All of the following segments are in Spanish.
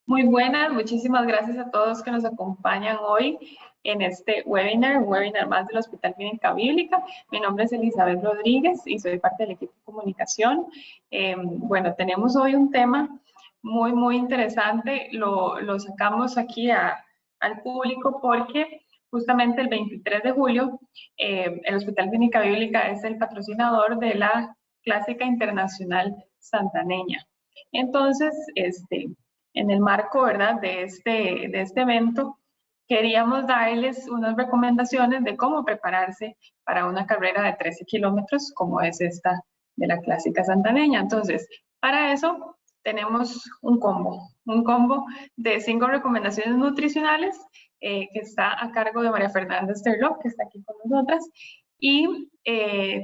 Muy buenas, muchísimas gracias a todos que nos acompañan hoy en este webinar, un webinar más del Hospital Clínica Bíblica. Mi nombre es Elizabeth Rodríguez y soy parte del equipo de comunicación. Bueno, tenemos hoy un tema muy interesante. Lo sacamos aquí al público porque justamente el 23 de julio el Hospital Clínica Bíblica es el patrocinador de la Clásica Internacional Santaneña. Entonces, en el marco, ¿verdad?, de este evento, queríamos darles unas recomendaciones de cómo prepararse para una carrera de 13 kilómetros, como es esta de la Clásica Santaneña. Entonces, para eso tenemos un combo de 5 recomendaciones nutricionales que está a cargo de María Fernanda Sterloff, que está aquí con nosotras, y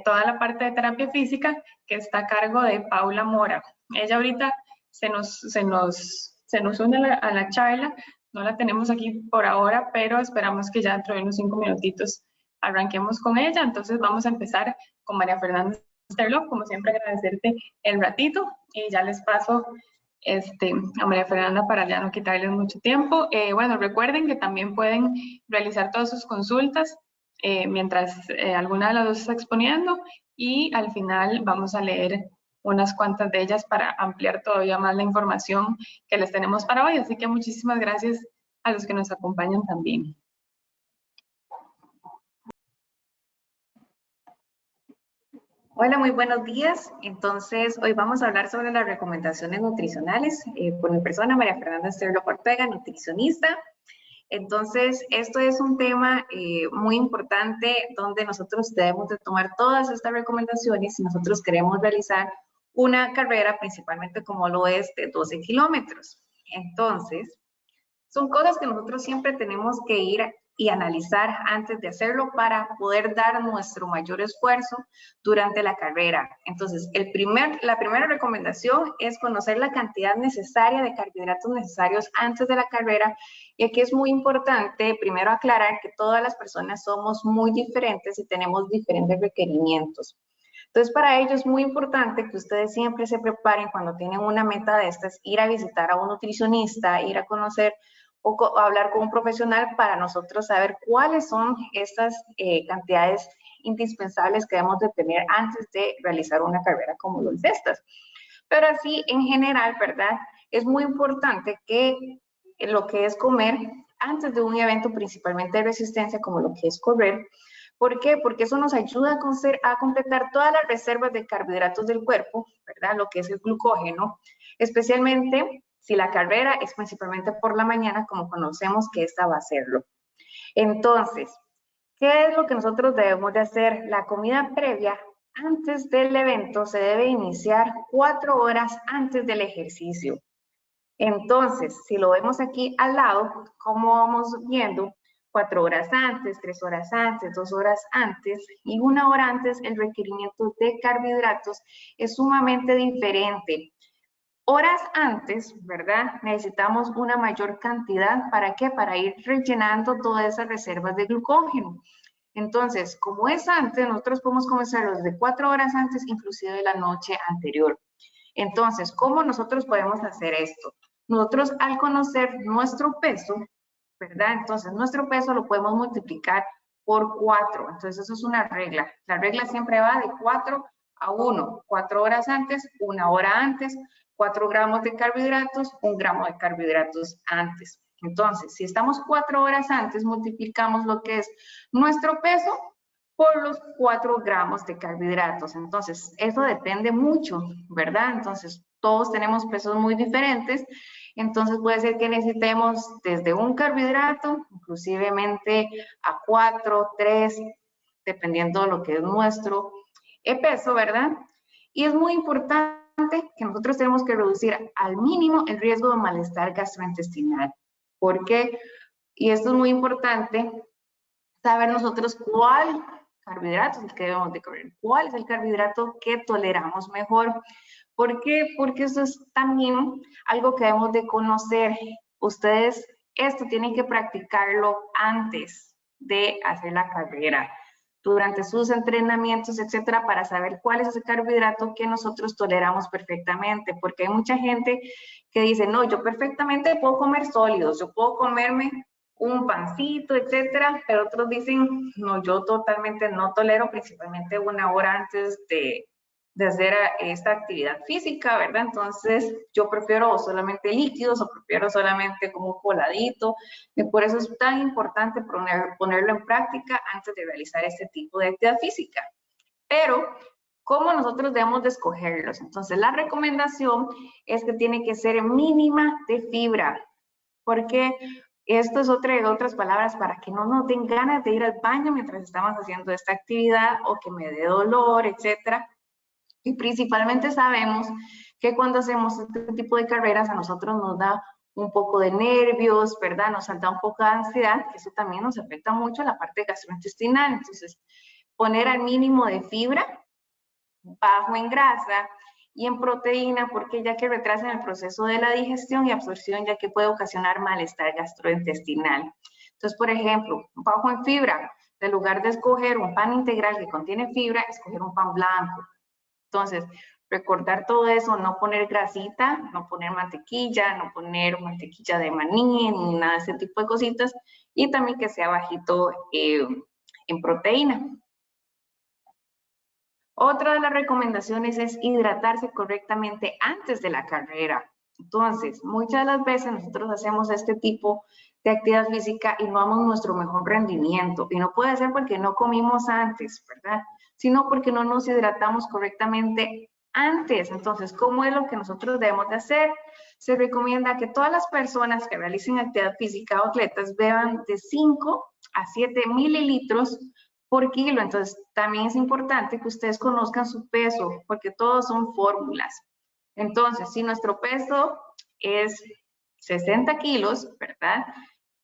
toda la parte de terapia física que está a cargo de Paula Mora. Ella ahorita se nos une a la charla. No la tenemos aquí por ahora, pero esperamos que ya dentro de unos 5 minutitos arranquemos con ella. Entonces vamos a empezar con María Fernanda Sterloff. Como siempre, agradecerte el ratito y ya les paso a María Fernanda para ya no quitarles mucho tiempo. Bueno, recuerden que también pueden realizar todas sus consultas mientras alguna de las dos está exponiendo, y al final vamos a leer unas cuantas de ellas para ampliar todavía más la información que les tenemos para hoy. Así que muchísimas gracias a los que nos acompañan también. Hola, muy buenos días. Entonces, hoy vamos a hablar sobre las recomendaciones nutricionales por mi persona, María Fernanda Sterloff Ortega, nutricionista. Entonces, esto es un tema muy importante donde nosotros debemos de tomar todas estas recomendaciones si nosotros queremos realizar una carrera, principalmente como lo es de 12 kilómetros. Entonces, son cosas que nosotros siempre tenemos que ir y analizar antes de hacerlo para poder dar nuestro mayor esfuerzo durante la carrera. Entonces, la primera recomendación es conocer la cantidad necesaria de carbohidratos necesarios antes de la carrera. Y aquí es muy importante primero aclarar que todas las personas somos muy diferentes y tenemos diferentes requerimientos. Entonces, para ello es muy importante que ustedes siempre se preparen cuando tienen una meta de estas, ir a visitar a un nutricionista, ir a conocer o hablar con un profesional para nosotros saber cuáles son estas cantidades indispensables que debemos de tener antes de realizar una carrera como lo es estas. Pero así, en general, ¿verdad? Es muy importante que lo que es comer antes de un evento principalmente de resistencia, como lo que es correr. ¿Por qué? Porque eso nos ayuda a completar todas las reservas de carbohidratos del cuerpo, ¿verdad? Lo que es el glucógeno, especialmente si la carrera es principalmente por la mañana, como conocemos que esta va a serlo. Entonces, ¿qué es lo que nosotros debemos de hacer? La comida previa antes del evento se debe iniciar 4 horas antes del ejercicio. Entonces, si lo vemos aquí al lado, como vamos viendo, 4 horas antes, 3 horas antes, 2 horas antes y 1 hora antes, el requerimiento de carbohidratos es sumamente diferente. Horas antes, ¿verdad? Necesitamos una mayor cantidad, ¿para qué? Para ir rellenando todas esas reservas de glucógeno. Entonces, como es antes, nosotros podemos comenzar desde 4 horas antes, inclusive de la noche anterior. Entonces, ¿cómo nosotros podemos hacer esto? Nosotros al conocer nuestro peso, ¿verdad? Entonces, nuestro peso lo podemos multiplicar por 4. Entonces, eso es una regla. La regla siempre va de 4 a 1. 4 horas antes, 1 hora antes, 4 gramos de carbohidratos, 1 gramo de carbohidratos antes. Entonces, si estamos 4 horas antes, multiplicamos lo que es nuestro peso por los 4 gramos de carbohidratos. Entonces, eso depende mucho, ¿verdad? Entonces, todos tenemos pesos muy diferentes. Entonces, puede ser que necesitemos desde un carbohidrato, inclusivemente a 4, 3, dependiendo de lo que es nuestro peso, ¿verdad? Y es muy importante que nosotros tenemos que reducir al mínimo el riesgo de malestar gastrointestinal. ¿Por qué? Y esto es muy importante, saber nosotros cuál carbohidrato es el que debemos de comer, cuál es el carbohidrato que toleramos mejor. ¿Por qué? Porque eso es también algo que debemos de conocer. Ustedes esto tienen que practicarlo antes de hacer la carrera. durante sus entrenamientos, etcétera, para saber cuál es ese carbohidrato que nosotros toleramos perfectamente, porque hay mucha gente que dice, no, yo perfectamente puedo comer sólidos, yo puedo comerme un pancito, etcétera, pero otros dicen, no, yo totalmente no tolero, principalmente una hora antes de hacer esta actividad física, ¿verdad? Entonces, yo prefiero solamente líquidos o prefiero solamente como un coladito, y por eso es tan importante ponerlo en práctica antes de realizar este tipo de actividad física. Pero, ¿cómo nosotros debemos de escogerlos? Entonces, la recomendación es que tiene que ser mínima de fibra, porque esto es otras palabras para que no nos den ganas de ir al baño mientras estamos haciendo esta actividad o que me dé dolor, etcétera. Y principalmente sabemos que cuando hacemos este tipo de carreras a nosotros nos da un poco de nervios, ¿verdad? Nos da un poco de ansiedad, que eso también nos afecta mucho la parte gastrointestinal. Entonces, poner al mínimo de fibra, bajo en grasa y en proteína, porque ya que retrasan el proceso de la digestión y absorción, ya que puede ocasionar malestar gastrointestinal. Entonces, por ejemplo, bajo en fibra, en lugar de escoger un pan integral que contiene fibra, escoger un pan blanco. Entonces, recordar todo eso, no poner grasita, no poner mantequilla, no poner mantequilla de maní, ni nada de ese tipo de cositas, y también que sea bajito en proteína. Otra de las recomendaciones es hidratarse correctamente antes de la carrera. Entonces, muchas de las veces nosotros hacemos este tipo de actividad física y no damos nuestro mejor rendimiento. Y no puede ser porque no comimos antes, ¿verdad? Sino porque no nos hidratamos correctamente antes. Entonces, ¿cómo es lo que nosotros debemos de hacer? Se recomienda que todas las personas que realicen actividad física o atletas beban de 5 a 7 mililitros por kilo. Entonces, también es importante que ustedes conozcan su peso, porque todos son fórmulas. Entonces, si nuestro peso es 60 kilos, ¿verdad?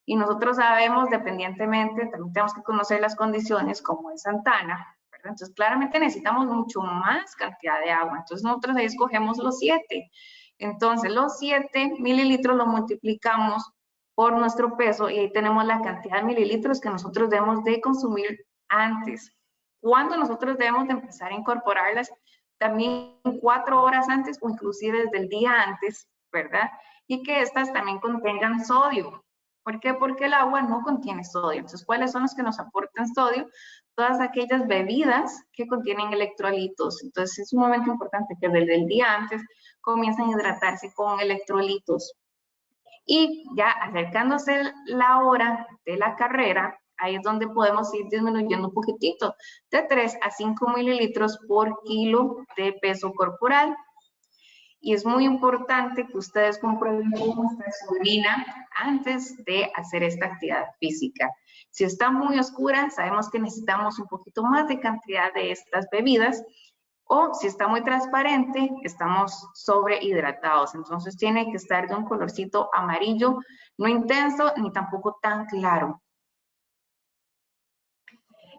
Y nosotros sabemos, dependientemente, también tenemos que conocer las condiciones, como en Santana, ¿verdad? Entonces, claramente necesitamos mucho más cantidad de agua. Entonces, nosotros ahí escogemos los 7. Entonces, los 7 mililitros lo multiplicamos por nuestro peso y ahí tenemos la cantidad de mililitros que nosotros debemos de consumir antes. ¿Cuándo nosotros debemos de empezar a incorporarlas? También 4 horas antes o inclusive desde el día antes, ¿verdad? Y que estas también contengan sodio. ¿Por qué? Porque el agua no contiene sodio. Entonces, ¿cuáles son los que nos aportan sodio? Todas aquellas bebidas que contienen electrolitos. Entonces, es un momento importante que desde el día antes comiencen a hidratarse con electrolitos. Y ya acercándose la hora de la carrera, ahí es donde podemos ir disminuyendo un poquitito, de 3 a 5 mililitros por kilo de peso corporal. Y es muy importante que ustedes comprueben cómo está su orina antes de hacer esta actividad física. Si está muy oscura, sabemos que necesitamos un poquito más de cantidad de estas bebidas, o si está muy transparente, estamos sobrehidratados. Entonces tiene que estar de un colorcito amarillo, no intenso ni tampoco tan claro.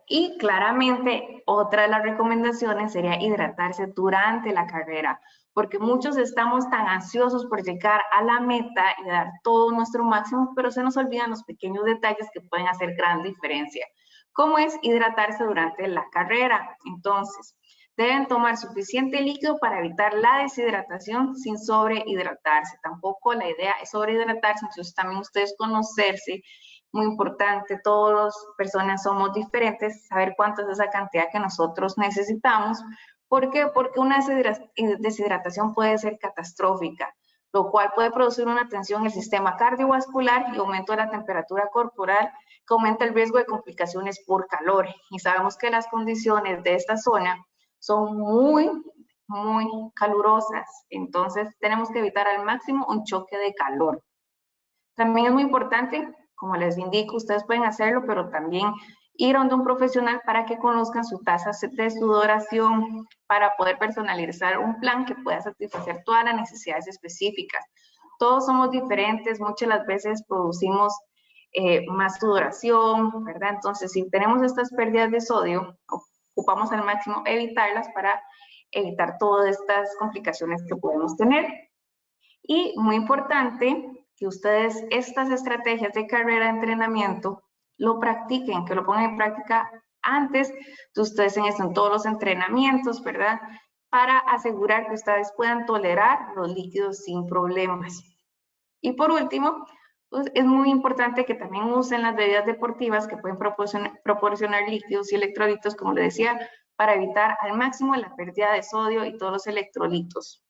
Y claramente, otra de las recomendaciones sería hidratarse durante la carrera, porque muchos estamos tan ansiosos por llegar a la meta y dar todo nuestro máximo, pero se nos olvidan los pequeños detalles que pueden hacer gran diferencia, como es hidratarse durante la carrera. Entonces, deben tomar suficiente líquido para evitar la deshidratación sin sobrehidratarse. Tampoco la idea es sobrehidratarse, entonces también ustedes conocerse. Muy importante, todas las personas somos diferentes, saber cuánto es esa cantidad que nosotros necesitamos. ¿Por qué? Porque una deshidratación puede ser catastrófica, lo cual puede producir una tensión en el sistema cardiovascular y aumento de la temperatura corporal, que aumenta el riesgo de complicaciones por calor. Y sabemos que las condiciones de esta zona son muy calurosas, entonces tenemos que evitar al máximo un choque de calor. También es muy importante, como les indico, ustedes pueden hacerlo, pero también ir a un profesional para que conozcan su tasa de sudoración, para poder personalizar un plan que pueda satisfacer todas las necesidades específicas. Todos somos diferentes, muchas de las veces producimos más sudoración, ¿verdad? Entonces, si tenemos estas pérdidas de sodio, ocupamos al máximo evitarlas para evitar todas estas complicaciones que podemos tener. Y muy importante que ustedes estas estrategias de carrera de entrenamiento lo practiquen, que lo pongan en práctica antes de ustedes en todos los entrenamientos, ¿verdad? Para asegurar que ustedes puedan tolerar los líquidos sin problemas. Y por último, pues, es muy importante que también usen las bebidas deportivas que pueden proporcionar líquidos y electrolitos, como les decía, para evitar al máximo la pérdida de sodio y todos los electrolitos.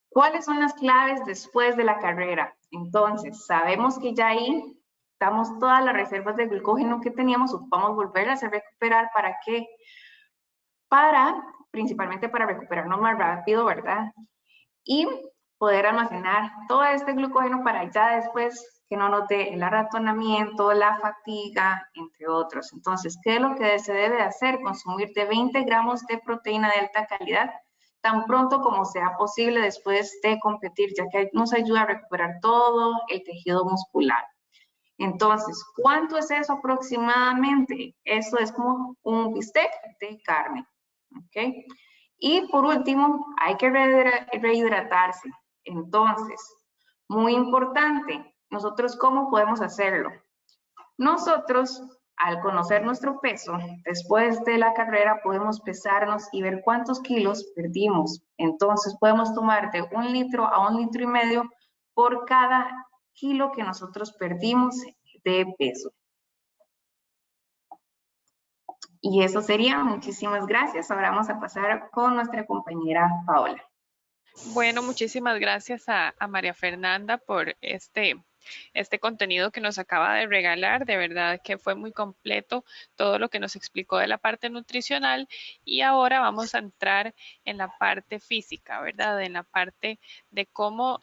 ¿Cuáles son las claves después de la carrera? Entonces, sabemos que ya ahí damos todas las reservas de glucógeno que teníamos, ocupamos volverlas a recuperar. ¿Para qué? Principalmente para recuperarnos más rápido, ¿verdad? Y poder almacenar todo este glucógeno para ya después que no note el arratonamiento, la fatiga, entre otros. Entonces, ¿qué es lo que se debe hacer? Consumir de 20 gramos de proteína de alta calidad tan pronto como sea posible después de competir, ya que nos ayuda a recuperar todo el tejido muscular. Entonces, ¿cuánto es eso aproximadamente? Eso es como un bistec de carne, ¿ok? Y por último, hay que rehidratarse. Entonces, muy importante, nosotros ¿cómo podemos hacerlo? Nosotros, al conocer nuestro peso, después de la carrera podemos pesarnos y ver cuántos kilos perdimos. Entonces, podemos tomar de 1 litro a 1,5 litros por cada kilo que nosotros perdimos de peso. Y eso sería. Muchísimas gracias. Ahora vamos a pasar con nuestra compañera Paola. Bueno, muchísimas gracias a María Fernanda por este contenido que nos acaba de regalar. De verdad que fue muy completo todo lo que nos explicó de la parte nutricional, y ahora vamos a entrar en la parte física, ¿verdad? En la parte de cómo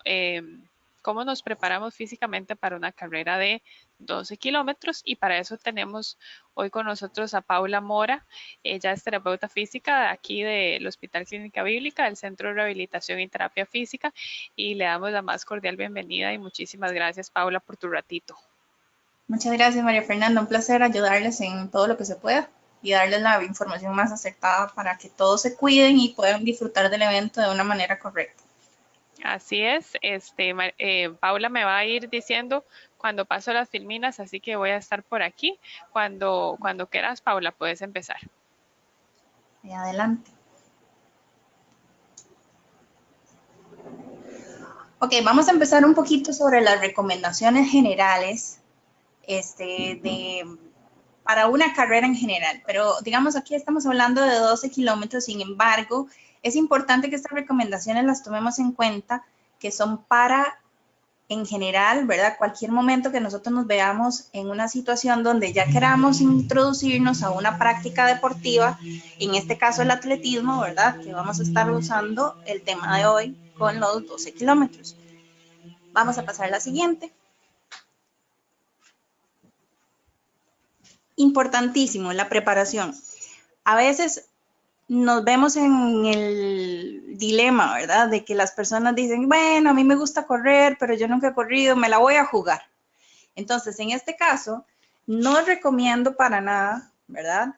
nos preparamos físicamente para una carrera de 12 kilómetros, y para eso tenemos hoy con nosotros a Paula Mora. Ella es terapeuta física aquí del Hospital Clínica Bíblica, del Centro de Rehabilitación y Terapia Física, y le damos la más cordial bienvenida y muchísimas gracias, Paula, por tu ratito. Muchas gracias, María Fernanda. Un placer ayudarles en todo lo que se pueda y darles la información más acertada para que todos se cuiden y puedan disfrutar del evento de una manera correcta. Así es, Paula me va a ir diciendo cuando paso las filminas, así que voy a estar por aquí. Cuando quieras, Paula, puedes empezar. Y adelante. Ok, vamos a empezar un poquito sobre las recomendaciones generales para una carrera en general, pero digamos aquí estamos hablando de 12 kilómetros. Sin embargo, es importante que estas recomendaciones las tomemos en cuenta, que son para, en general, ¿verdad? Cualquier momento que nosotros nos veamos en una situación donde ya queramos introducirnos a una práctica deportiva, en este caso el atletismo, ¿verdad? Que vamos a estar usando el tema de hoy con los 12 kilómetros. Vamos a pasar a la siguiente. Importantísimo, la preparación. A veces nos vemos en el dilema, ¿verdad? De que las personas dicen, bueno, a mí me gusta correr, pero yo nunca he corrido, me la voy a jugar. Entonces, en este caso, no recomiendo para nada, ¿verdad?,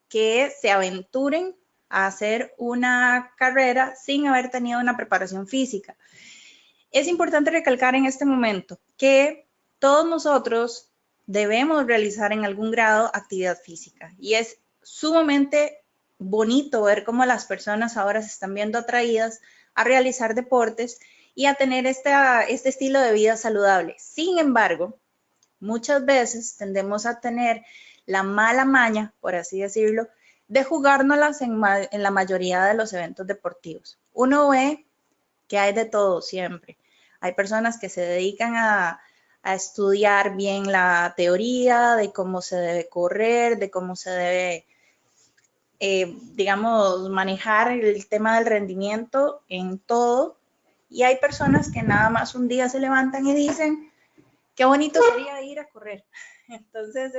que se aventuren a hacer una carrera sin haber tenido una preparación física. Es importante recalcar en este momento que todos nosotros debemos realizar en algún grado actividad física, y es sumamente bonito ver cómo las personas ahora se están viendo atraídas a realizar deportes y a tener este estilo de vida saludable. Sin embargo, muchas veces tendemos a tener la mala maña, por así decirlo, de jugárnoslas en la mayoría de los eventos deportivos. Uno ve que hay de todo siempre. Hay personas que se dedican a estudiar bien la teoría de cómo se debe correr, de cómo se debe, digamos, manejar el tema del rendimiento en todo. Y hay personas que nada más un día se levantan y dicen, qué bonito sería ir a correr. Entonces,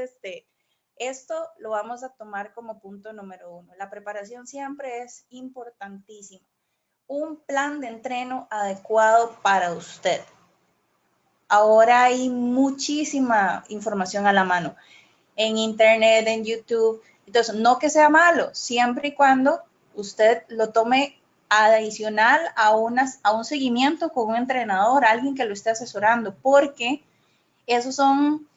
esto lo vamos a tomar como punto número 1. La preparación siempre es importantísima. Un plan de entreno adecuado para usted. Ahora hay muchísima información a la mano, en internet, en YouTube. Entonces, no que sea malo, siempre y cuando usted lo tome adicional a un seguimiento con un entrenador, alguien que lo esté asesorando, porque esos son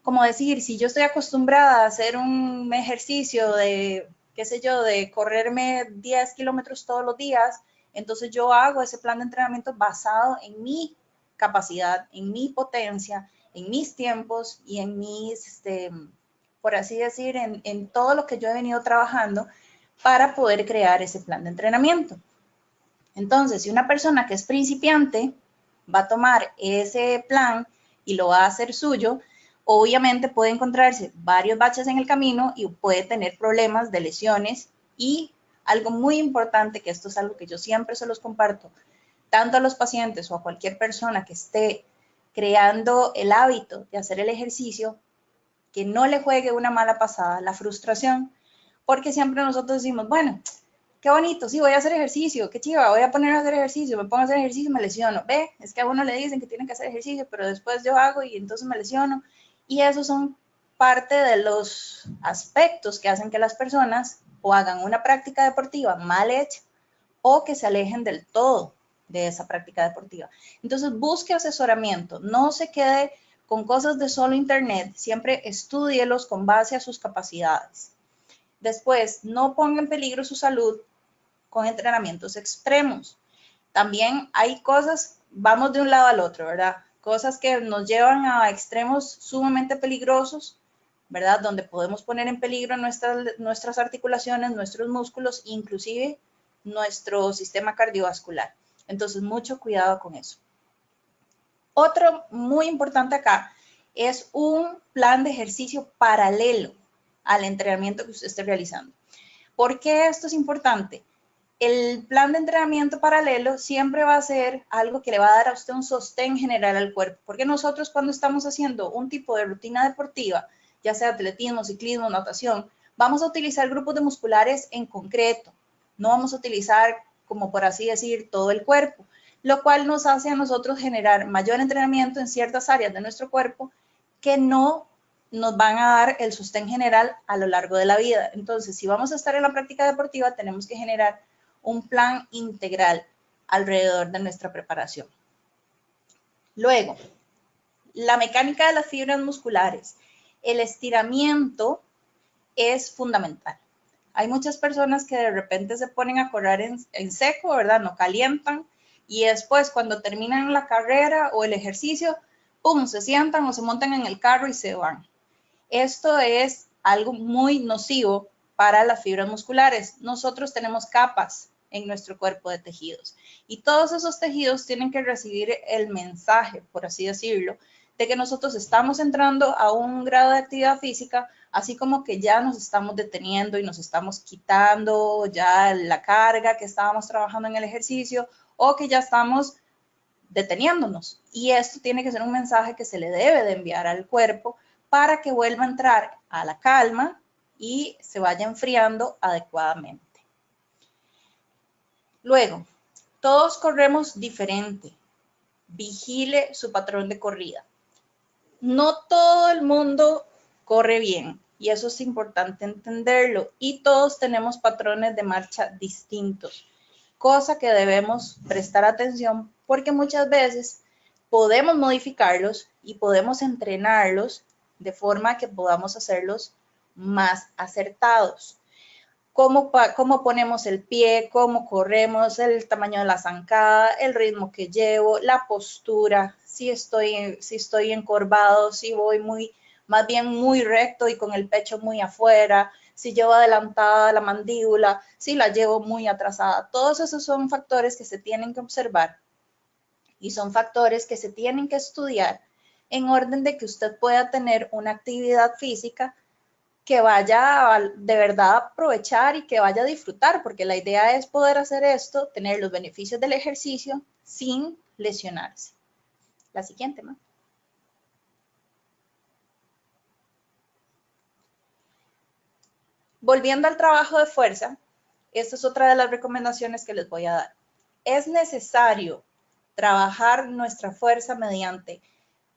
como decir, si yo estoy acostumbrada a hacer un ejercicio de, qué sé yo, de correrme 10 kilómetros todos los días, entonces yo hago ese plan de entrenamiento basado en mi capacidad, en mi potencia, en mis tiempos y en mis, por así decir, en todo lo que yo he venido trabajando para poder crear ese plan de entrenamiento. Entonces, si una persona que es principiante va a tomar ese plan y lo va a hacer suyo, obviamente puede encontrarse varios baches en el camino y puede tener problemas de lesiones. Y algo muy importante, que esto es algo que yo siempre se los comparto, tanto a los pacientes o a cualquier persona que esté creando el hábito de hacer el ejercicio, que no le juegue una mala pasada, la frustración, porque siempre nosotros decimos, bueno, qué bonito, sí, voy a hacer ejercicio, qué chiva, voy a poner a hacer ejercicio, me pongo a hacer ejercicio y me lesiono. Ve, es que a uno le dicen que tienen que hacer ejercicio, pero después yo hago y entonces me lesiono. Y esos son parte de los aspectos que hacen que las personas o hagan una práctica deportiva mal hecha o que se alejen del todo de esa práctica deportiva. Entonces busque asesoramiento, no se quede con cosas de solo internet, siempre estúdielos con base a sus capacidades. Después, no ponga en peligro su salud con entrenamientos extremos. También hay cosas, vamos de un lado al otro, ¿verdad? Cosas que nos llevan a extremos sumamente peligrosos, ¿verdad? Donde podemos poner en peligro nuestras articulaciones, nuestros músculos, inclusive nuestro sistema cardiovascular. Entonces, mucho cuidado con eso. Otro muy importante acá es un plan de ejercicio paralelo al entrenamiento que usted esté realizando. ¿Por qué esto es importante? El plan de entrenamiento paralelo siempre va a ser algo que le va a dar a usted un sostén general al cuerpo, porque nosotros cuando estamos haciendo un tipo de rutina deportiva, ya sea atletismo, ciclismo, natación, vamos a utilizar grupos de musculares en concreto, no vamos a utilizar, como por así decir, todo el cuerpo, lo cual nos hace a nosotros generar mayor entrenamiento en ciertas áreas de nuestro cuerpo que no nos van a dar el sostén general a lo largo de la vida. Entonces, si vamos a estar en la práctica deportiva, tenemos que generar un plan integral alrededor de nuestra preparación. Luego, la mecánica de las fibras musculares. El estiramiento es fundamental. Hay muchas personas que de repente se ponen a correr en seco, ¿verdad? No calientan y después cuando terminan la carrera o el ejercicio, ¡pum!, se sientan o se montan en el carro y se van. Esto es algo muy nocivo para las fibras musculares. Nosotros tenemos capas en nuestro cuerpo de tejidos y todos esos tejidos tienen que recibir el mensaje, por así decirlo, de que nosotros estamos entrando a un grado de actividad física, así como que ya nos estamos deteniendo y nos estamos quitando ya la carga que estábamos trabajando en el ejercicio o que ya estamos deteniéndonos. Y esto tiene que ser un mensaje que se le debe de enviar al cuerpo para que vuelva a entrar a la calma y se vaya enfriando adecuadamente. Luego, todos corremos diferente. Vigile su patrón de corrida. No todo el mundo corre bien y eso es importante entenderlo. Y todos tenemos patrones de marcha distintos, cosa que debemos prestar atención porque muchas veces podemos modificarlos y podemos entrenarlos de forma que podamos hacerlos más acertados. Cómo ponemos el pie, cómo corremos, el tamaño de la zancada, el ritmo que llevo, la postura, si estoy encorvado, si voy más bien muy recto y con el pecho muy afuera, si llevo adelantada la mandíbula, si la llevo muy atrasada. Todos esos son factores que se tienen que observar y son factores que se tienen que estudiar en orden de que usted pueda tener una actividad física que vaya de verdad a aprovechar y que vaya a disfrutar, porque la idea es poder hacer esto, tener los beneficios del ejercicio sin lesionarse. La siguiente, ¿no? Volviendo al trabajo de fuerza, esta es otra de las recomendaciones que les voy a dar. Es necesario trabajar nuestra fuerza mediante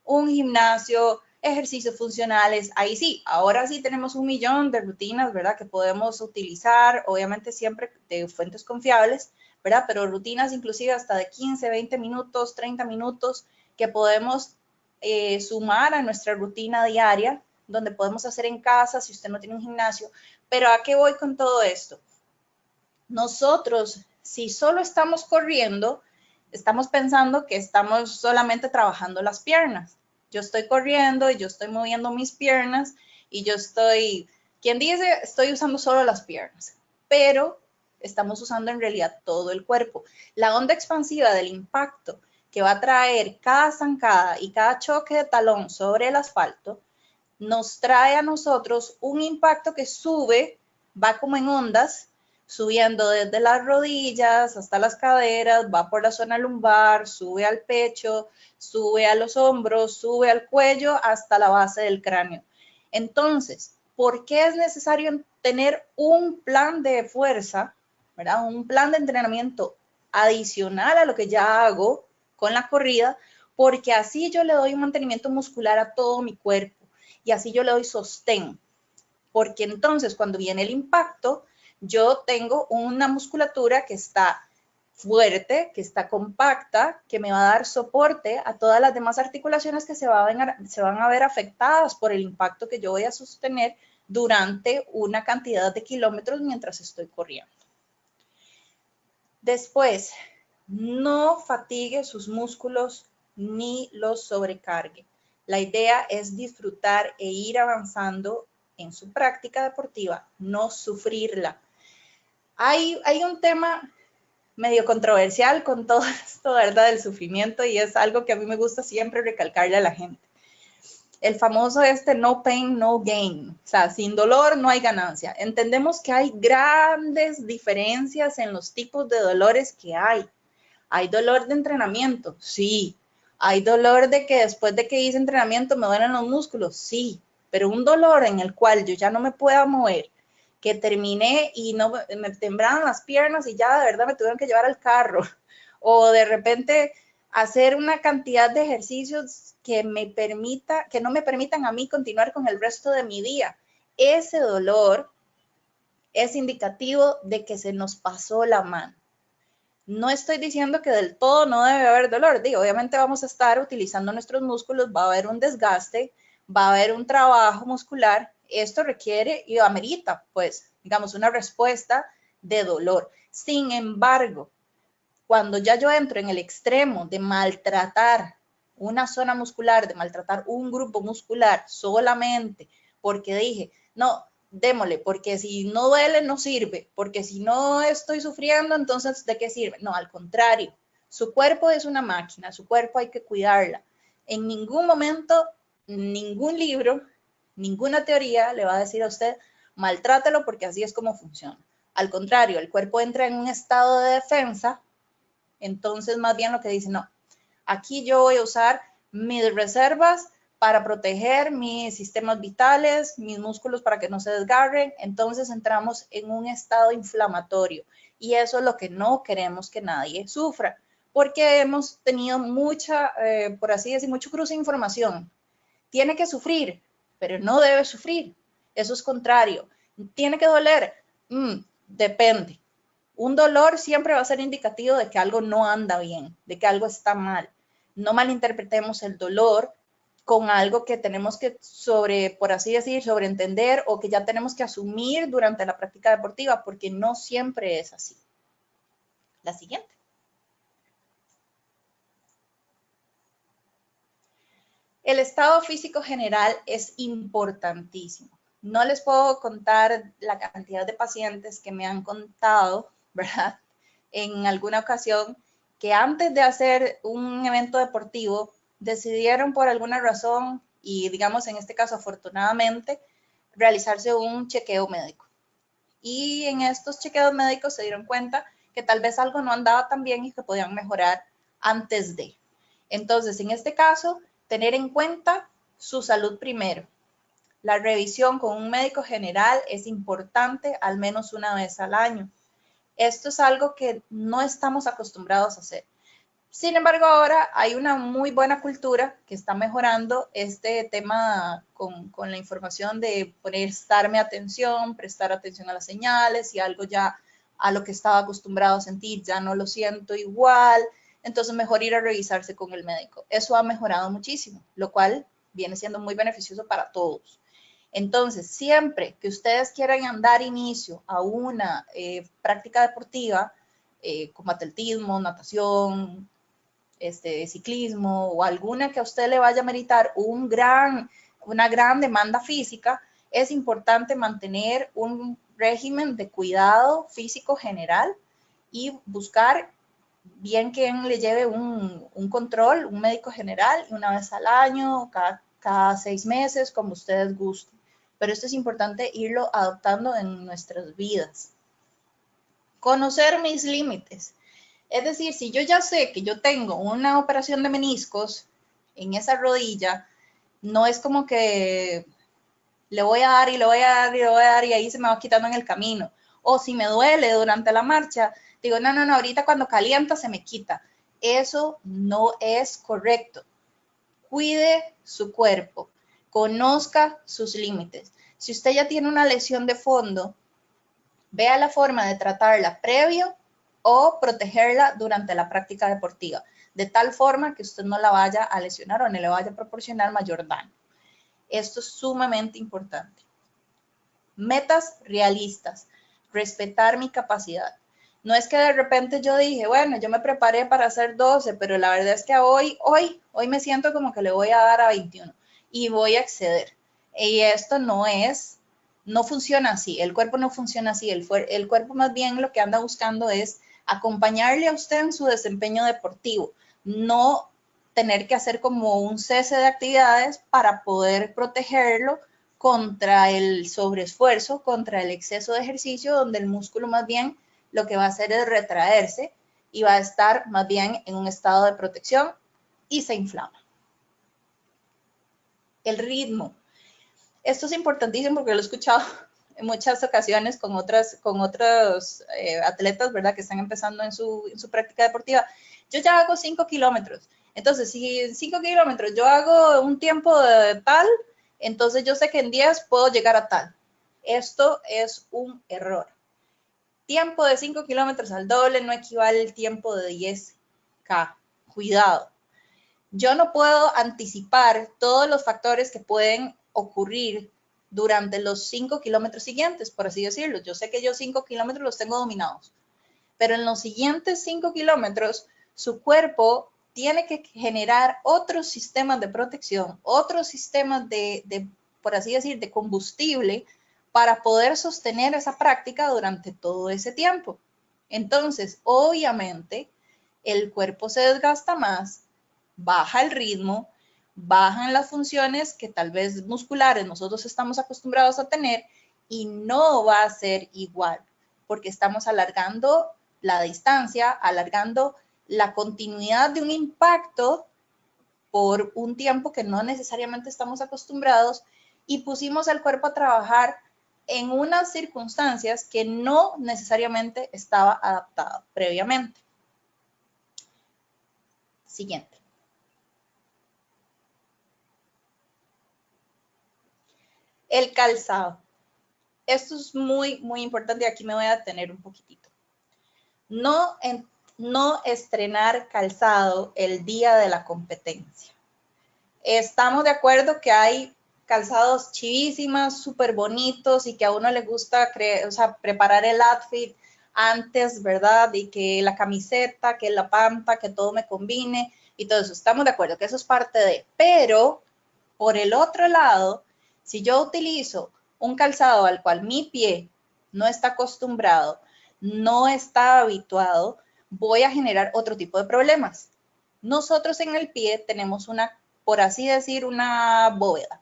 un gimnasio, ejercicios funcionales, ahí sí, ahora sí tenemos 1.000.000 de rutinas, ¿verdad? Que podemos utilizar, obviamente siempre de fuentes confiables, ¿verdad? Pero rutinas inclusive hasta de 15, 20 minutos, 30 minutos que podemos sumar a nuestra rutina diaria, donde podemos hacer en casa si usted no tiene un gimnasio. Pero ¿a qué voy con todo esto? Nosotros, si solo estamos corriendo, estamos pensando que estamos solamente trabajando las piernas. Yo estoy corriendo y yo estoy moviendo mis piernas y yo estoy, ¿quién dice? Estoy usando solo las piernas, pero estamos usando en realidad todo el cuerpo. La onda expansiva del impacto que va a traer cada zancada y cada choque de talón sobre el asfalto nos trae a nosotros un impacto que sube, va como en ondas, subiendo desde las rodillas hasta las caderas, va por la zona lumbar, sube al pecho, sube a los hombros, sube al cuello hasta la base del cráneo. Entonces, ¿por qué es necesario tener un plan de fuerza, ¿verdad? Un plan de entrenamiento adicional a lo que ya hago con la corrida? Porque así yo le doy un mantenimiento muscular a todo mi cuerpo y así yo le doy sostén. Porque entonces cuando viene el impacto, yo tengo una musculatura que está fuerte, que está compacta, que me va a dar soporte a todas las demás articulaciones que se van a ver afectadas por el impacto que yo voy a sostener durante una cantidad de kilómetros mientras estoy corriendo. Después, no fatigue sus músculos ni los sobrecargue. La idea es disfrutar e ir avanzando en su práctica deportiva, no sufrirla. Hay un tema medio controversial con todo esto, ¿verdad? Del sufrimiento, y es algo que a mí me gusta siempre recalcarle a la gente. El famoso no pain, no gain. O sea, sin dolor no hay ganancia. Entendemos que hay grandes diferencias en los tipos de dolores que hay. ¿Hay dolor de entrenamiento? Sí. ¿Hay dolor de que después de que hice entrenamiento me duelen los músculos? Sí. Pero un dolor en el cual yo ya no me pueda mover, que terminé y no me temblaban las piernas y ya de verdad me tuvieron que llevar al carro, o de repente hacer una cantidad de ejercicios que no me permitan a mí continuar con el resto de mi día. Ese dolor es indicativo de que se nos pasó la mano. No estoy diciendo que del todo no debe haber dolor. Digo, obviamente vamos a estar utilizando nuestros músculos, va a haber un desgaste, va a haber un trabajo muscular. Esto requiere y amerita, pues, digamos, una respuesta de dolor. Sin embargo, cuando ya yo entro en el extremo de maltratar una zona muscular, de maltratar un grupo muscular solamente porque dije, no, démosle, porque si no duele no sirve, porque si no estoy sufriendo, entonces ¿de qué sirve? No, al contrario, su cuerpo es una máquina, su cuerpo hay que cuidarla. En ningún momento, ningún libro, ninguna teoría le va a decir a usted, maltrátelo porque así es como funciona. Al contrario, el cuerpo entra en un estado de defensa, entonces más bien lo que dice, no, aquí yo voy a usar mis reservas para proteger mis sistemas vitales, mis músculos para que no se desgarren. Entonces entramos en un estado inflamatorio y eso es lo que no queremos que nadie sufra, porque hemos tenido mucha, por así decir, mucho cruce de información. Tiene que sufrir, pero no debe sufrir. Eso es contrario. ¿Tiene que doler? Depende. Un dolor siempre va a ser indicativo de que algo no anda bien, de que algo está mal. No malinterpretemos el dolor con algo que tenemos que por así decir, sobreentender o que ya tenemos que asumir durante la práctica deportiva, porque no siempre es así. La siguiente. El estado físico general es importantísimo. No les puedo contar la cantidad de pacientes que me han contado, ¿verdad? En alguna ocasión que antes de hacer un evento deportivo decidieron por alguna razón, y digamos en este caso afortunadamente, realizarse un chequeo médico. Y en estos chequeos médicos se dieron cuenta que tal vez algo no andaba tan bien y que podían mejorar antes de. Entonces, en este caso, tener en cuenta su salud primero. La revisión con un médico general es importante al menos una vez al año. Esto es algo que no estamos acostumbrados a hacer. Sin embargo, ahora hay una muy buena cultura que está mejorando este tema con la información de prestar atención a las señales, y algo ya a lo que estaba acostumbrado a sentir ya no lo siento igual. entonces mejor ir a revisarse con el médico. Eso ha mejorado muchísimo, lo cual viene siendo muy beneficioso para todos. Entonces, siempre que ustedes quieran dar inicio a una práctica deportiva, como atletismo, natación, ciclismo o alguna que a usted le vaya a meritar una gran demanda física, es importante mantener un régimen de cuidado físico general y buscar bien quien le lleve un control, un médico general, una vez al año, cada 6 meses, como ustedes gusten. Pero esto es importante irlo adoptando en nuestras vidas. Conocer mis límites. Es decir, si yo ya sé que yo tengo una operación de meniscos en esa rodilla, no es como que le voy a dar y le voy a dar y le voy a dar y ahí se me va quitando en el camino. O si me duele durante la marcha, digo, no, ahorita cuando calienta se me quita. Eso no es correcto. Cuide su cuerpo, conozca sus límites. Si usted ya tiene una lesión de fondo, vea la forma de tratarla previo o protegerla durante la práctica deportiva, de tal forma que usted no la vaya a lesionar o no le vaya a proporcionar mayor daño. Esto es sumamente importante. Metas realistas, respetar mi capacidad. No es que de repente yo dije, bueno, yo me preparé para hacer 12, pero la verdad es que hoy me siento como que le voy a dar a 21 y voy a exceder. Y esto no funciona así, el cuerpo no funciona así, el cuerpo más bien lo que anda buscando es acompañarle a usted en su desempeño deportivo, no tener que hacer como un cese de actividades para poder protegerlo contra el sobreesfuerzo, contra el exceso de ejercicio, donde el músculo más bien lo que va a hacer es retraerse y va a estar más bien en un estado de protección y se inflama. El ritmo. Esto es importantísimo porque lo he escuchado en muchas ocasiones con otros atletas, ¿verdad? Que están empezando en su práctica deportiva. Yo ya hago 5 kilómetros. Entonces, si en 5 kilómetros yo hago un tiempo de tal, entonces yo sé que en 10 puedo llegar a tal. Esto es un error. Tiempo de 5 kilómetros al doble no equivale al tiempo de 10K. Cuidado. Yo no puedo anticipar todos los factores que pueden ocurrir durante los 5 kilómetros siguientes, por así decirlo. Yo sé que yo 5 kilómetros los tengo dominados, pero en los siguientes 5 kilómetros su cuerpo tiene que generar otros sistemas de protección, otros sistemas por así decir, de combustible para poder sostener esa práctica durante todo ese tiempo. Entonces, obviamente, el cuerpo se desgasta más, baja el ritmo, bajan las funciones que tal vez musculares nosotros estamos acostumbrados a tener y no va a ser igual porque estamos alargando la distancia, alargando la continuidad de un impacto por un tiempo que no necesariamente estamos acostumbrados y pusimos al cuerpo a trabajar en unas circunstancias que no necesariamente estaba adaptado previamente. Siguiente. El calzado. Esto es muy, muy importante y aquí me voy a detener un poquitito. No estrenar calzado el día de la competencia. Estamos de acuerdo que hay calzados chivísimas, súper bonitos y que a uno le gusta preparar el outfit antes, ¿verdad? Y que la camiseta, que la pampa, que todo me combine y todo eso. Estamos de acuerdo que eso es parte de, pero por el otro lado, si yo utilizo un calzado al cual mi pie no está acostumbrado, no está habituado, voy a generar otro tipo de problemas. Nosotros en el pie tenemos por así decir, una bóveda,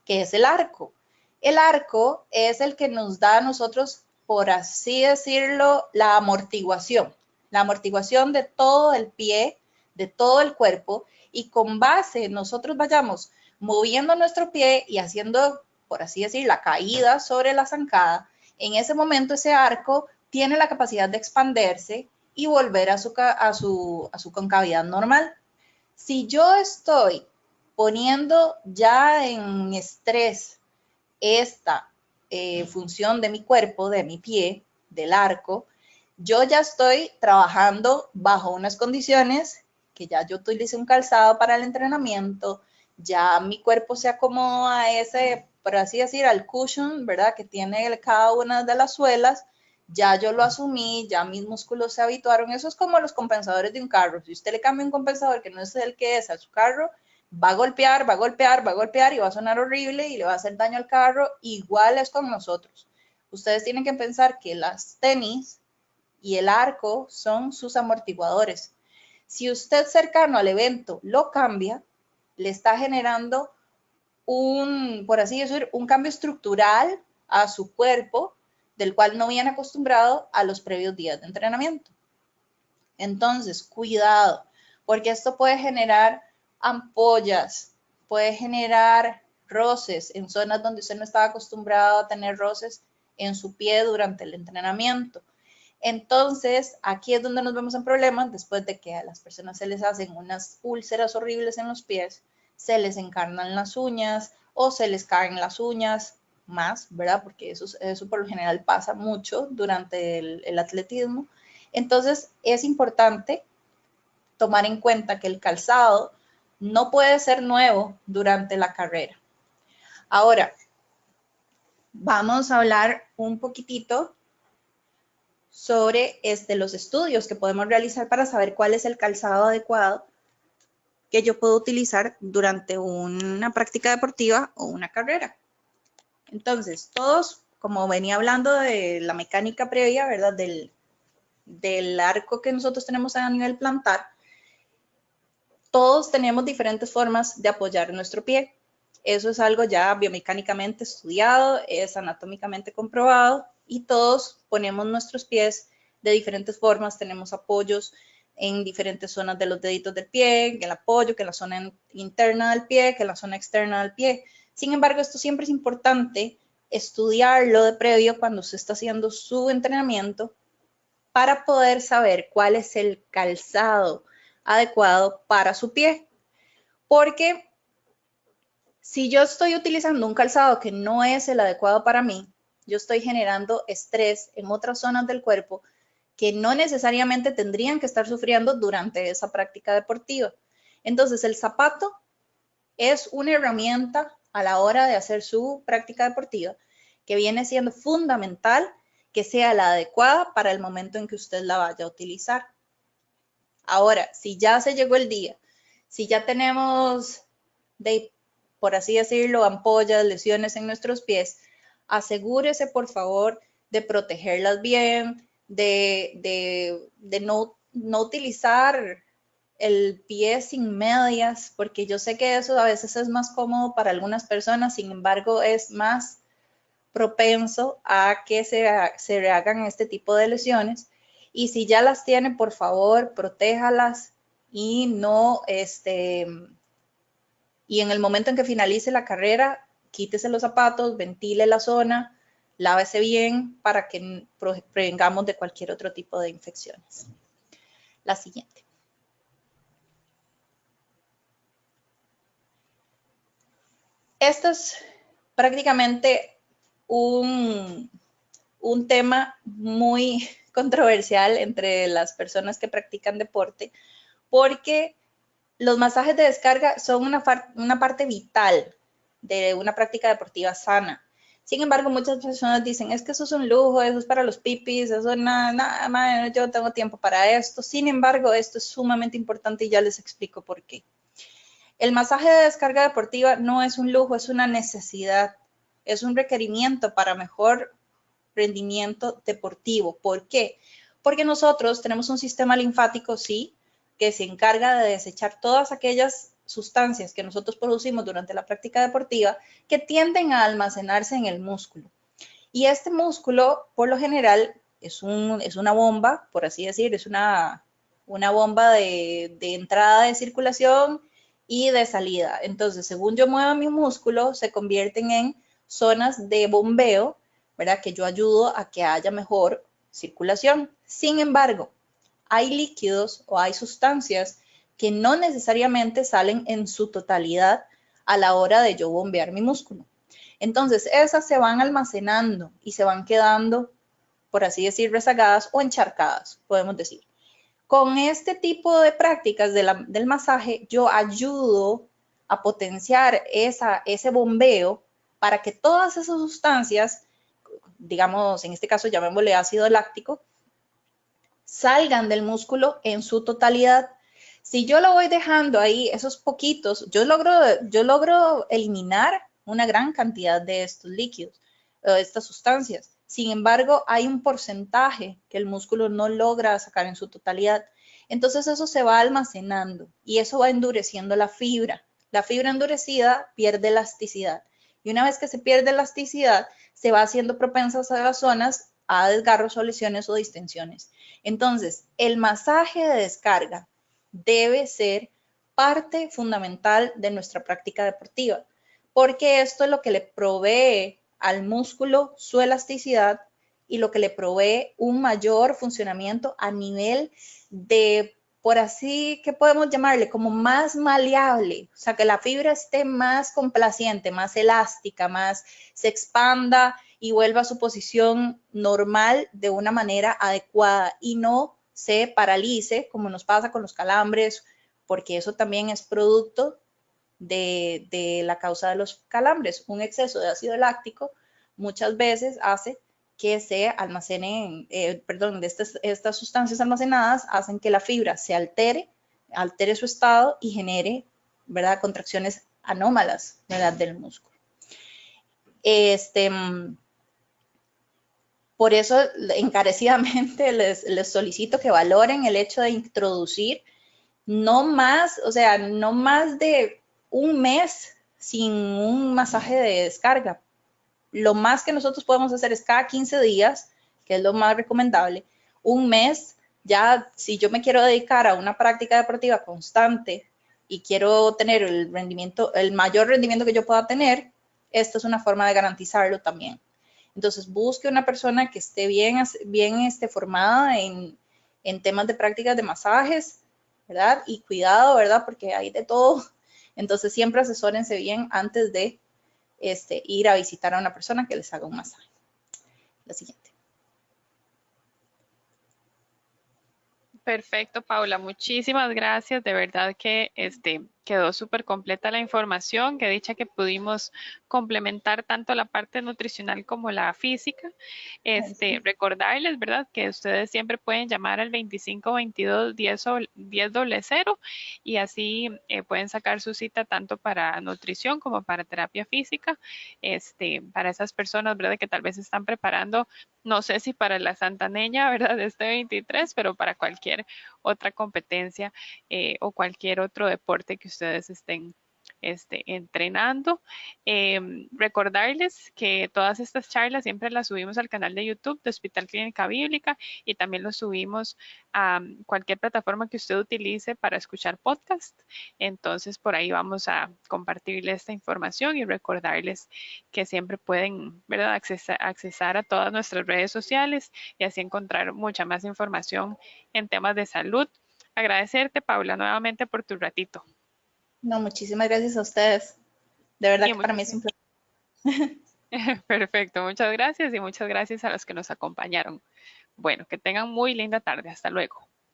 que es el arco. El arco es el que nos da a nosotros, por así decirlo, la amortiguación de todo el pie, de todo el cuerpo, y con base nosotros vayamos moviendo nuestro pie y haciendo, por así decir, la caída sobre la zancada, en ese momento ese arco tiene la capacidad de expandirse y volver a su concavidad normal. Si yo estoy poniendo ya en estrés esta función de mi cuerpo, de mi pie, del arco, yo ya estoy trabajando bajo unas condiciones que ya yo utilicé un calzado para el entrenamiento, ya mi cuerpo se acomoda a ese, por así decir, al cushion, ¿verdad? Que tiene cada una de las suelas, ya yo lo asumí, ya mis músculos se habituaron. Eso es como los compensadores de un carro. Si usted le cambia un compensador que no es el que es a su carro, va a golpear, va a golpear, va a golpear y va a sonar horrible y le va a hacer daño al carro. Igual es con nosotros. Ustedes tienen que pensar que las tenis y el arco son sus amortiguadores. Si usted cercano al evento lo cambia, le está generando por así decir, un cambio estructural a su cuerpo del cual no viene acostumbrado a los previos días de entrenamiento. Entonces, cuidado, porque esto puede generar ampollas, puede generar roces en zonas donde usted no estaba acostumbrado a tener roces en su pie durante el entrenamiento. Entonces, aquí es donde nos vemos en problemas después de que a las personas se les hacen unas úlceras horribles en los pies, se les encarnan las uñas o se les caen las uñas más, ¿verdad? Porque eso por lo general pasa mucho durante el atletismo. Entonces, es importante tomar en cuenta que el calzado no puede ser nuevo durante la carrera. Ahora, vamos a hablar un poquitito sobre los estudios que podemos realizar para saber cuál es el calzado adecuado que yo puedo utilizar durante una práctica deportiva o una carrera. Entonces, todos, como venía hablando de la mecánica previa, ¿verdad? Del arco que nosotros tenemos a nivel plantar, todos tenemos diferentes formas de apoyar nuestro pie. Eso es algo ya biomecánicamente estudiado, es anatómicamente comprobado y todos ponemos nuestros pies de diferentes formas. Tenemos apoyos en diferentes zonas de los deditos del pie, que el apoyo, que la zona interna del pie, que la zona externa del pie. Sin embargo, esto siempre es importante estudiarlo de previo cuando se está haciendo su entrenamiento para poder saber cuál es el calzado adecuado para su pie. Porque si yo estoy utilizando un calzado que no es el adecuado para mí, yo estoy generando estrés en otras zonas del cuerpo que no necesariamente tendrían que estar sufriendo durante esa práctica deportiva. Entonces, el zapato es una herramienta a la hora de hacer su práctica deportiva que viene siendo fundamental que sea la adecuada para el momento en que usted la vaya a utilizar. Ahora, si ya se llegó el día, si ya tenemos, por así decirlo, ampollas, lesiones en nuestros pies, asegúrese, por favor, de protegerlas bien, de no utilizar el pie sin medias, porque yo sé que eso a veces es más cómodo para algunas personas, sin embargo, es más propenso a que se hagan este tipo de lesiones. Y si ya las tiene, por favor, protéjalas y no, y en el momento en que finalice la carrera, quítese los zapatos, ventile la zona, lávese bien para que prevengamos de cualquier otro tipo de infecciones. La siguiente. Esto es prácticamente un tema muy controversial entre las personas que practican deporte, porque los masajes de descarga son una parte vital de una práctica deportiva sana. Sin embargo, muchas personas dicen, es que eso es un lujo, eso es para los pipis, eso nada más, yo no tengo tiempo para esto. Sin embargo, esto es sumamente importante y ya les explico por qué. El masaje de descarga deportiva no es un lujo, es una necesidad, es un requerimiento para mejor rendimiento deportivo. ¿Por qué? Porque nosotros tenemos un sistema linfático, sí, que se encarga de desechar todas aquellas sustancias que nosotros producimos durante la práctica deportiva que tienden a almacenarse en el músculo. Y este músculo, por lo general, es una bomba, por así decir, es una bomba de entrada de circulación y de salida. Entonces, según yo mueva mi músculo, se convierten en zonas de bombeo, ¿verdad? Que yo ayudo a que haya mejor circulación. Sin embargo, hay líquidos o hay sustancias que no necesariamente salen en su totalidad a la hora de yo bombear mi músculo. Entonces, esas se van almacenando y se van quedando, por así decir, rezagadas o encharcadas, podemos decir. Con este tipo de prácticas del masaje, yo ayudo a potenciar ese bombeo para que todas esas sustancias, digamos, en este caso llamémosle ácido láctico, salgan del músculo en su totalidad. Si yo lo voy dejando ahí, esos poquitos, yo logro eliminar una gran cantidad de estos líquidos, de estas sustancias. Sin embargo, hay un porcentaje que el músculo no logra sacar en su totalidad. Entonces eso se va almacenando y eso va endureciendo la fibra. La fibra endurecida pierde elasticidad. Y una vez que se pierde elasticidad, se va haciendo propensas a las zonas a desgarros o lesiones o distensiones. Entonces, el masaje de descarga debe ser parte fundamental de nuestra práctica deportiva, porque esto es lo que le provee al músculo su elasticidad y lo que le provee un mayor funcionamiento a nivel de, por así que podemos llamarle, como más maleable, o sea, que la fibra esté más complaciente, más elástica, más se expanda y vuelva a su posición normal de una manera adecuada y no se paralice como nos pasa con los calambres, porque eso también es producto de la causa de los calambres. Un exceso de ácido láctico muchas veces hace que se almacenen, estas sustancias almacenadas hacen que la fibra se altere su estado y genere, ¿verdad?, contracciones anómalas, ¿verdad?, del músculo. Por eso, encarecidamente les solicito que valoren el hecho de introducir no más de un mes sin un masaje de descarga. Lo más que nosotros podemos hacer es cada 15 días, que es lo más recomendable. Un mes, ya si yo me quiero dedicar a una práctica deportiva constante y quiero tener el mayor rendimiento que yo pueda tener, esta es una forma de garantizarlo también. Entonces, busque una persona que esté bien formada en temas de prácticas de masajes, ¿verdad? Y cuidado, ¿verdad? Porque hay de todo. Entonces, siempre asesórense bien antes de ir a visitar a una persona que les haga un masaje. La siguiente. Perfecto, Paula. Muchísimas gracias. De verdad que quedó súper completa la información. Qué dicha que pudimos complementar tanto la parte nutricional como la física. Recordarles, ¿verdad?, que ustedes siempre pueden llamar al 2522-1000 y así pueden sacar su cita tanto para nutrición como para terapia física. Para esas personas, ¿verdad?, que tal vez están preparando, no sé si para la santaneña, ¿verdad?, de este 23, pero para cualquier otra competencia o cualquier otro deporte que ustedes estén entrenando. Recordarles que todas estas charlas siempre las subimos al canal de YouTube de Hospital Clínica Bíblica y también los subimos a cualquier plataforma que usted utilice para escuchar podcast. Entonces, por ahí vamos a compartirles esta información y recordarles que siempre pueden, ¿verdad?, accesar a todas nuestras redes sociales y así encontrar mucha más información en temas de salud. Agradecerte, Paula, nuevamente por tu ratito. No, muchísimas gracias a ustedes. De verdad que para mí es un placer. Perfecto, muchas gracias y muchas gracias a los que nos acompañaron. Bueno, que tengan muy linda tarde. Hasta luego.